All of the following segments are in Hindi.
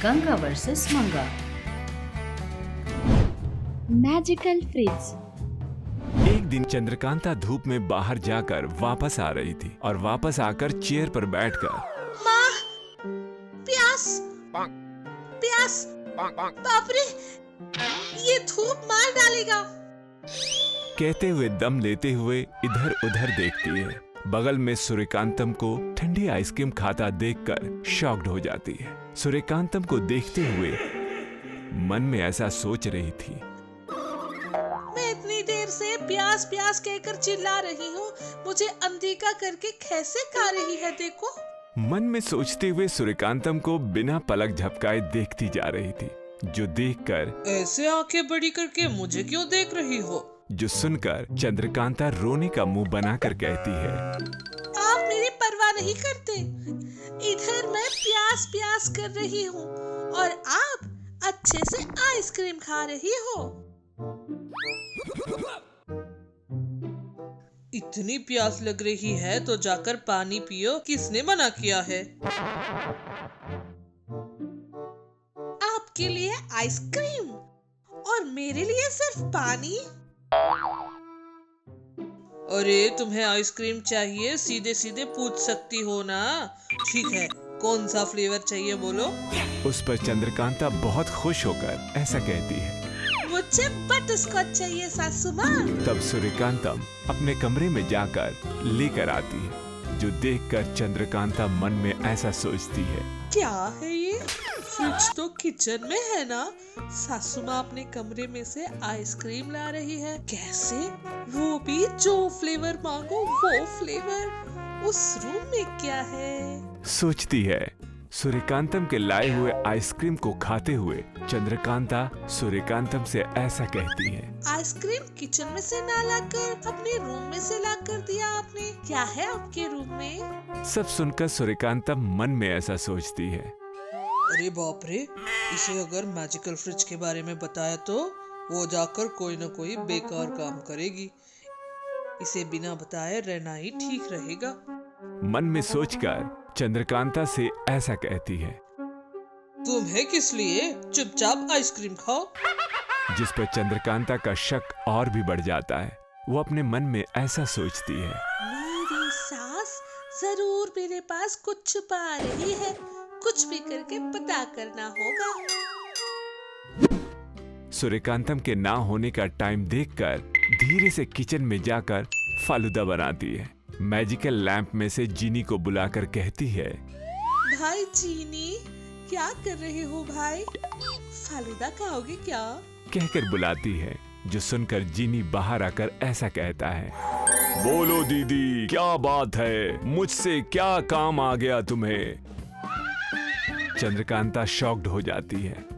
गंगा वर्सेस मंगा। Magical fridge. एक दिन चंद्रकांता धूप में बाहर जाकर वापस आ रही थी और वापस आकर चेयर पर बैठकर माँ, प्यास, प्यास, बाप रे, ये धूप मार डालेगा। कहते हुए दम लेते हुए इधर उधर देखती है। बगल में सूर्यकांतम को ठंडी आइसक्रीम खाता देखकर शॉक्ड हो जाती है। सूर्यकांतम को देखते हुए मन में ऐसा सोच रही थी, मैं इतनी देर से प्यास प्यास कहकर चिल्ला रही हूँ, मुझे अनदेखा करके कैसे खा रही है देखो। मन में सोचते हुए सूर्यकांतम को बिना पलक झपकाए देखती जा रही थी, जो देखकर ऐसे आंखें बड़ी करके मुझे क्यों देख रही हो? जो सुनकर चंद्रकांता रोने का मुंह बनाकर कहती है, आप मेरी परवाह नहीं करते। इधर मैं प्यास प्यास कर रही हूँ और आप अच्छे से आइसक्रीम खा रही हो। इतनी प्यास लग रही है तो जाकर पानी पियो, किसने मना किया है? आपके लिए आइसक्रीम और मेरे लिए सिर्फ पानी? अरे तुम्हें आइसक्रीम चाहिए, सीधे सीधे पूछ सकती हो ना। ठीक है, कौन सा फ्लेवर चाहिए बोलो। उस पर चंद्रकांता बहुत खुश होकर ऐसा कहती है, मुझे बटरस्कॉच चाहिए सासू माँ। तब सूर्यकांतम अपने कमरे में जाकर लेकर आती है, जो देखकर चंद्रकांता मन में ऐसा सोचती है, क्या है ये? फ्रिज तो किचन में है ना। सासू माँ अपने कमरे में से आइसक्रीम ला रही है, कैसे? वो भी जो फ्लेवर मांगो वो फ्लेवर। उस रूम में क्या है? सोचती है। सूर्यकांतम के लाए हुए आइसक्रीम को खाते हुए चंद्रकांता सूर्यकांतम से ऐसा कहती है, आइसक्रीम किचन में से ना लाकर अपने रूम में से ला कर दिया आपने। क्या है आपके रूम में? सब सुनकर सूर्यकांतम मन में ऐसा सोचती है, अरे बाप रे, इसे अगर मैजिकल फ्रिज के बारे में बताया तो वो जाकर कोई न कोई बेकार काम करेगी। इसे बिना बताए रहना ही ठीक रहेगा। मन में सोचकर चंद्रकांता से ऐसा कहती है, तुम्हें किस लिए? चुपचाप आइसक्रीम खाओ। जिस पर चंद्रकांता का शक और भी बढ़ जाता है। वो अपने मन में ऐसा सोचती है, मेरी सास जरूर मेरे पास कुछ छुपा रही है, कुछ भी करके पता करना होगा। सूर्यकांतम के ना होने का टाइम देखकर धीरे से किचन में जाकर फालूदा बनाती है। मैजिकल लैंप में से जीनी को बुलाकर कहती है, भाई जीनी, क्या कर रहे हो भाई? फालूदा खाओगे क्या? कहकर बुलाती है, जो सुनकर जीनी बाहर आकर ऐसा कहता है, बोलो दीदी, क्या बात है? मुझसे क्या काम आ गया तुम्हें? चंद्रकांता शॉक्ड हो जाती है।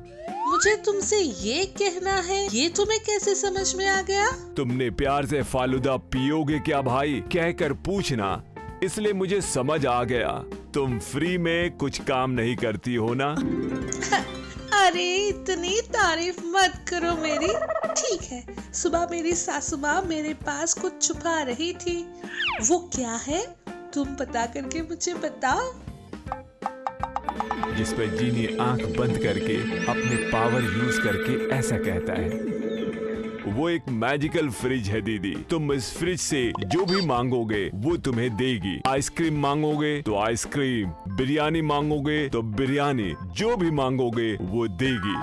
मुझे तुमसे ये कहना है, ये तुम्हें कैसे समझ में आ गया? तुमने प्यार से फालूदा पियोगे क्या भाई कहकर पूछना, इसलिए मुझे समझ आ गया तुम फ्री में कुछ काम नहीं करती हो ना। अरे इतनी तारीफ मत करो मेरी। ठीक है, सुबह मेरी सासू माँ मेरे पास कुछ छुपा रही थी, वो क्या है? तुम पता करके मुझे बताओ। जिस पर जीनी आंख बंद करके अपने पावर यूज करके ऐसा कहता है, वो एक मैजिकल फ्रिज है दीदी। तुम इस फ्रिज से जो भी मांगोगे वो तुम्हें देगी। आइसक्रीम मांगोगे तो आइसक्रीम, बिरयानी मांगोगे तो बिरयानी, जो भी मांगोगे वो देगी।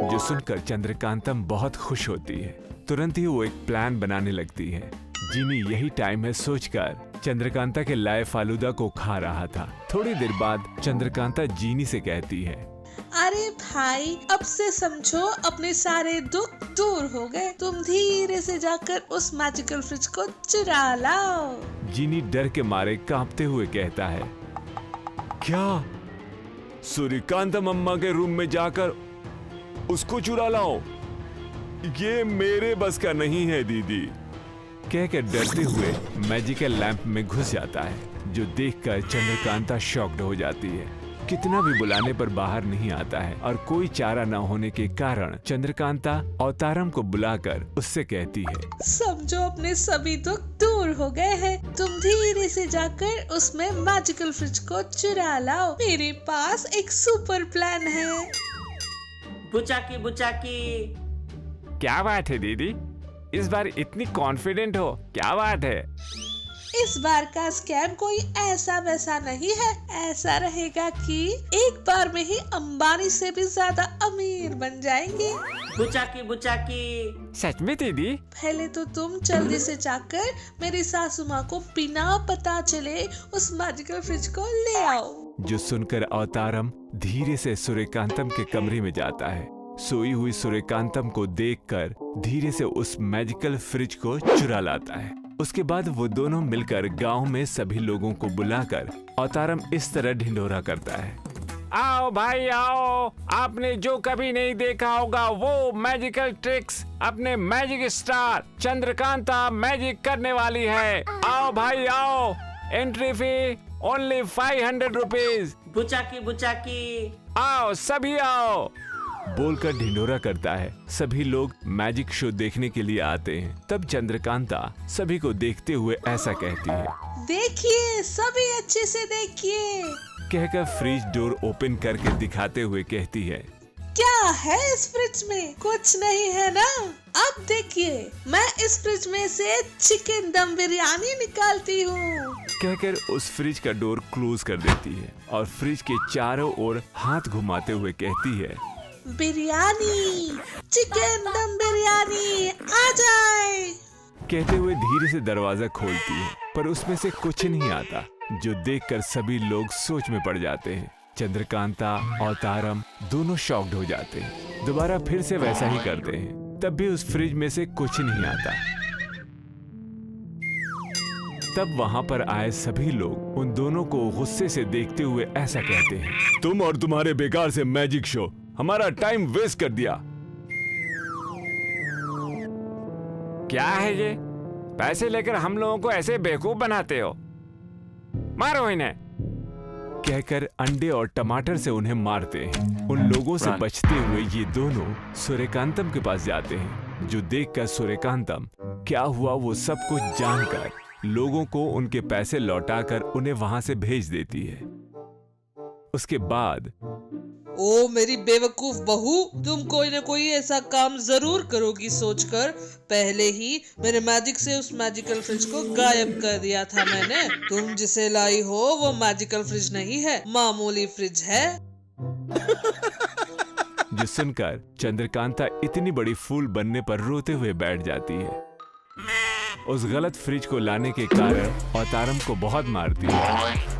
जो सुनकर चंद्रकांतम बहुत खुश होती है। तुरंत ही वो एक प्लान बनाने लगती है। जीनी यही टाइम है सोचकर चंद्रकांता के लाए फालूदा को खा रहा था। थोड़ी देर बाद चंद्रकांता जीनी से कहती है, अरे भाई, अब से समझो अपने सारे दुख दूर हो गए। तुम धीरे से जाकर उस मैजिकल फ्रिज को चुरा लाओ। जीनी डर के मारे कांपते हुए कहता है, क्या? सूर्यकांतम अम्मा के रूम में जाकर उसको चुरा लाओ? ये मेरे बस का नहीं है दीदी। कहकर डरते हुए मैजिकल लैंप में घुस जाता है, जो देखकर चंद्रकांता शॉक्ड हो जाती है, कितना भी बुलाने पर बाहर नहीं आता है और कोई चारा न होने के कारण चंद्रकांता अवतारम को बुलाकर उससे कहती है, समझो अपने सभी दुख दूर हो गए हैं। तुम धीरे से जाकर उसमें मैजिकल फ्रिज को चुरा लाओ। मेरे पास एक सुपर प्लान है। बुचाकी बुचाकी। क्या बात है दीदी, इस बार इतनी कॉन्फिडेंट हो, क्या बात है? इस बार का स्कैम कोई ऐसा वैसा नहीं है। ऐसा रहेगा कि एक बार में ही अंबानी से भी ज्यादा अमीर बन जाएंगे। बुचाकी बुचाकी। सच में दीदी? पहले तो तुम जल्दी से जाकर मेरी सासू माँ को बिना पता चले उस मैजिकल फ्रिज को ले आओ। जो सुनकर अवतारम धीरे से सूर्यकांतम के कमरे में जाता है। सोई हुई सूर्यकांतम को देखकर धीरे से उस मैजिकल फ्रिज को चुरा लाता है। उसके बाद वो दोनों मिलकर गांव में सभी लोगों को बुलाकर अवतारम इस तरह ढिंढोरा करता है, आओ भाई आओ, आपने जो कभी नहीं देखा होगा वो मैजिकल ट्रिक्स अपने मैजिक स्टार चंद्रकांता मैजिक करने वाली है। आओ भाई आओ, एंट्री फी ओनली 500 रुपीज। बुचाकी बुचाकी। आओ सभी आओ बोलकर ढिंढोरा करता है। सभी लोग मैजिक शो देखने के लिए आते हैं। तब चंद्रकांता सभी को देखते हुए ऐसा कहती है, देखिए सभी अच्छे से देखिए। कहकर फ्रिज डोर ओपन करके दिखाते हुए कहती है, क्या है इस फ्रिज में? कुछ नहीं है ना? अब देखिए, मैं इस फ्रिज में से चिकन दम बिरयानी निकालती हूँ। कहकर उस फ्रिज का डोर क्लोज कर देती है और फ्रिज के चारों ओर हाथ घुमाते हुए कहती है, बिरयानी, चिकन दम बिरयानी आ जाए। कहते हुए धीरे से दरवाजा खोलती है, पर उसमें से कुछ नहीं आता, जो देखकर सभी लोग सोच में पड़ जाते हैं। चंद्रकांता और तारम दोनों शॉक्ड हो जाते हैं। दोबारा फिर से वैसा ही करते हैं, तब भी उस फ्रिज में से कुछ नहीं आता। तब वहां पर आए सभी लोग उन दोनों को गुस्से से देखते हुए ऐसा कहते हैं, तुम और तुम्हारे बेकार से मैजिक शो हमारा टाइम वेस्ट कर दिया। क्या है ये? पैसे लेकर हम लोगों को ऐसे बेवकूफ बनाते हो? मारो इन्हें। कहकर अंडे और टमाटर से उन्हें मारते हैं। उन लोगों से बचते हुए ये दोनों सूर्यकांतम के पास जाते हैं, जो देखकर सूर्यकांतम क्या हुआ वो सब कुछ जानकर लोगों को उनके पैसे लौटाकर उन्हें वहां से भेज देती है। उसके बाद, ओ मेरी बेवकूफ बहू, तुम कोई न कोई ऐसा काम जरूर करोगी सोचकर पहले ही मेरे मैजिक से उस मैजिकल फ्रिज को गायब कर दिया था मैंने। तुम जिसे लाई हो वो मैजिकल फ्रिज नहीं है, मामूली फ्रिज है। जो सुनकर चंद्रकांता इतनी बड़ी फूल बनने पर रोते हुए बैठ जाती है। उस गलत फ्रिज को लाने के कारण अवतारम को बहुत मारती है।